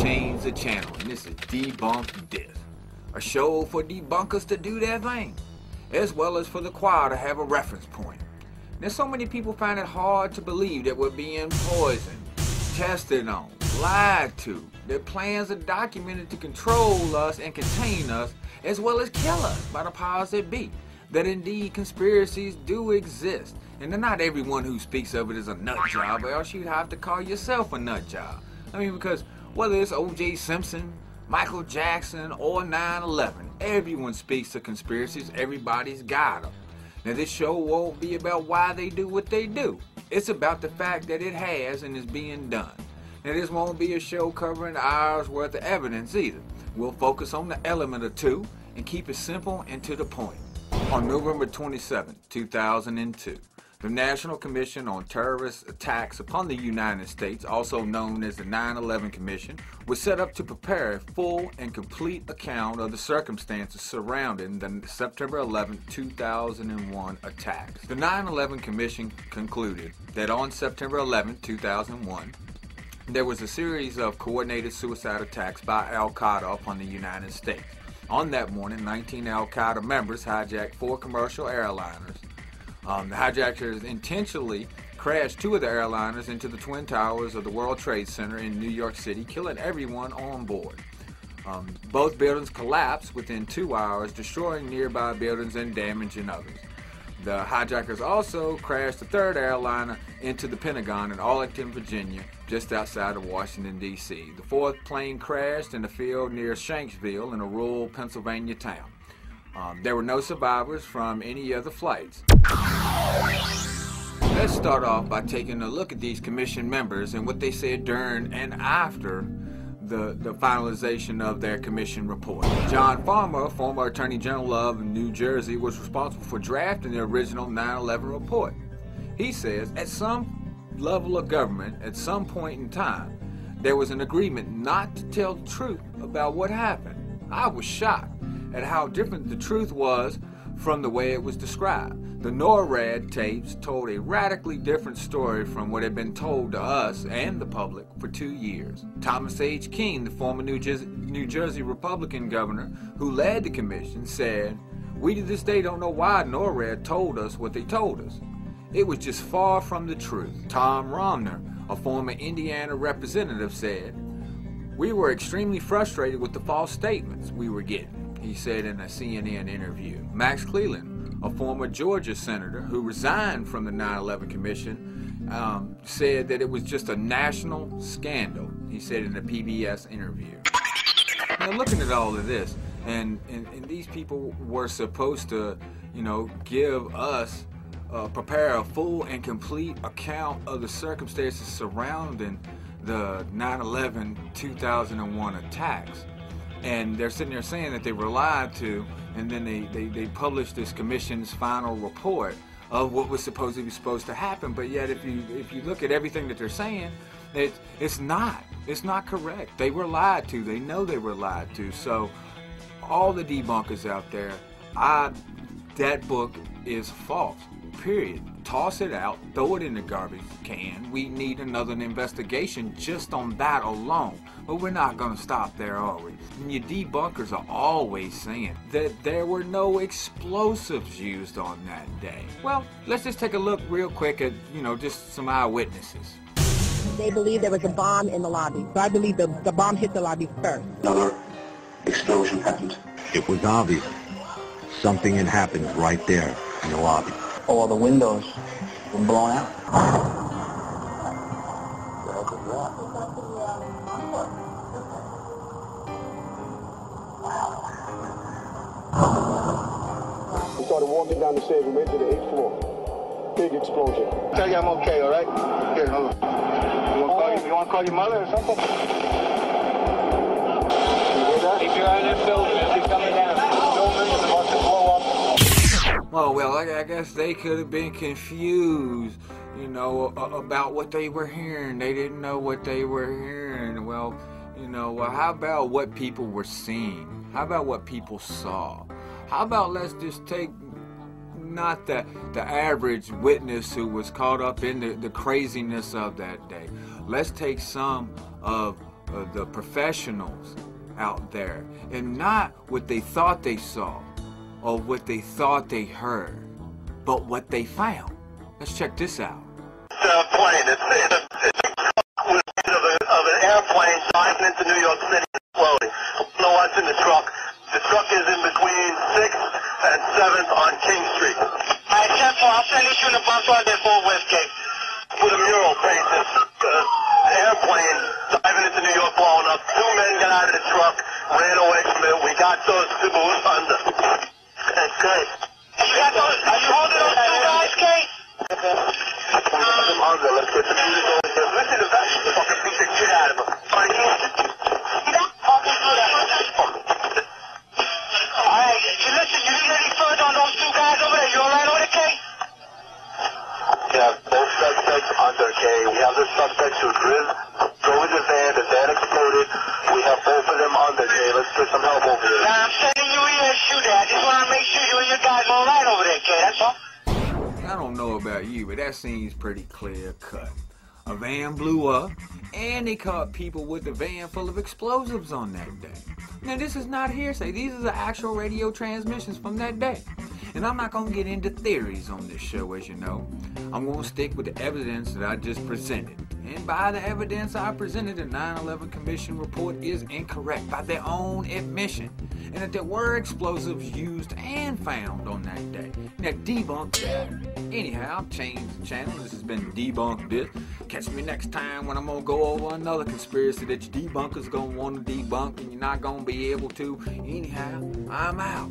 Change the channel, and this is Debunk This, a show for debunkers to do their thing, as well as for the choir to have a reference point. There's so many people find it hard to believe that we're being poisoned, tested on, lied to. Their plans are documented to control us and contain us, as well as kill us by the powers that be. That indeed conspiracies do exist, and not everyone who speaks of it is a nut job, or else you'd have to call yourself a nut job. I mean, because whether it's O.J. Simpson, Michael Jackson, or 9/11, everyone speaks of conspiracies. Everybody's got them. Now, this show won't be about why they do what they do. It's about the fact that it has and is being done. Now, this won't be a show covering hours worth of evidence either. We'll focus on the element or two and keep it simple and to the point. On November 27, 2002, the National Commission on Terrorist Attacks upon the United States, also known as the 9/11 Commission, was set up to prepare a full and complete account of the circumstances surrounding the September 11, 2001 attacks. The 9/11 Commission concluded that on September 11, 2001, there was a series of coordinated suicide attacks by Al-Qaeda upon the United States. On that morning, 19 Al-Qaeda members hijacked 4 commercial airliners. The hijackers intentionally crashed 2 of the airliners into the Twin Towers of the World Trade Center in New York City, killing everyone on board. Both buildings collapsed within 2 hours, destroying nearby buildings and damaging others. The hijackers also crashed the 3rd airliner into the Pentagon in Arlington, Virginia, just outside of Washington, D.C. The 4th plane crashed in a field near Shanksville in a rural Pennsylvania town. There were no survivors from any other flights. Let's start off by taking a look at these commission members and what they said during and after the finalization of their commission report. John Farmer, former Attorney General of New Jersey, was responsible for drafting the original 9/11 report. He says, at some level of government, at some point in time, there was an agreement not to tell the truth about what happened. I was shocked at how different the truth was from the way it was described. The NORAD tapes told a radically different story from what had been told to us and the public for 2 years. Thomas H. King, the former New Jersey Republican governor who led the commission, said, "We to this day don't know why NORAD told us what they told us. It was just far from the truth." Tom Romner, a former Indiana representative, said, "We were extremely frustrated with the false statements we were getting," he said in a CNN interview. Max Cleland, a former Georgia senator who resigned from the 9/11 Commission, said that it was just a national scandal, he said in a PBS interview. Now, looking at all of this, and these people were supposed to, give us, prepare a full and complete account of the circumstances surrounding the 9/11 2001 attacks. And they're sitting there saying that they were lied to, and then they published this commission's final report of what was supposed to happen. But yet, if you look at everything that they're saying, it's not correct. They were lied to. They know they were lied to. So, all the debunkers out there, that book is false. Period. Toss it out. Throw it in the garbage can. We need another investigation just on that alone. But we're not going to stop there, are we? And your debunkers are always saying that there were no explosives used on that day. Well, let's just take a look real quick at, just some eyewitnesses. They believe there was a bomb in the lobby. So I believe the bomb hit the lobby first. Another explosion happened. It was obvious. Something had happened right there in the lobby. All the windows were blown out. We started walking down the stairs. We went to the 8th floor. Big explosion. Tell you I'm okay, all right? Here, hold on. You want to call your mother or something? You hear that? Keep your eye on that building. It's coming down. The building is about to blow up. Well, I guess they could have been confused, about what they were hearing. They didn't know what they were hearing. Well, You know, well, how about what people were seeing? How about what people saw? How about let's just take not the average witness who was caught up in the craziness of that day. Let's take some of the professionals out there, and not what they thought they saw or what they thought they heard, but what they found. Let's check this out. It's a plane. It's of an airplane diving into New York City and exploding. I don't know what's in the truck. The truck is in between 6th and 7th on King Street. Alright, 10-4, I'll send you in the bus right there for Westgate. With a mural painted. Airplane diving into New York, blowing up. 2 men got out of the truck, ran away from it. We got those two under. That's good. You got those? Are you holding those 2 guys, Kate? I'm under. Let's get the music over here. Listen to that fucking beat the shit out of him. Alright, you listen, you need any further on those 2 guys over there? You alright over there, Kate? Yeah, both suspects under, Kay. We have the suspects who drove the van exploded. We have both of them under, Kay. Let's get some help over here. Now, I'm sending you here to shoot at. I just want to make sure you and your guys are alright over there, Kay. That's all. I don't know about you, but that seems pretty clear cut. A van blew up, and they caught people with a van full of explosives on that day. Now, this is not hearsay. These are the actual radio transmissions from that day. And I'm not going to get into theories on this show, as you know. I'm going to stick with the evidence that I just presented. And by the evidence I presented, the 9/11 Commission report is incorrect by their own admission. And that there were explosives used and found on that day. Now, debunk that. Anyhow, I've changed the channel. This has been Debunk This. Catch me next time when I'm going to go over another conspiracy that you debunkers going to want to debunk and you're not going to be able to. Anyhow, I'm out.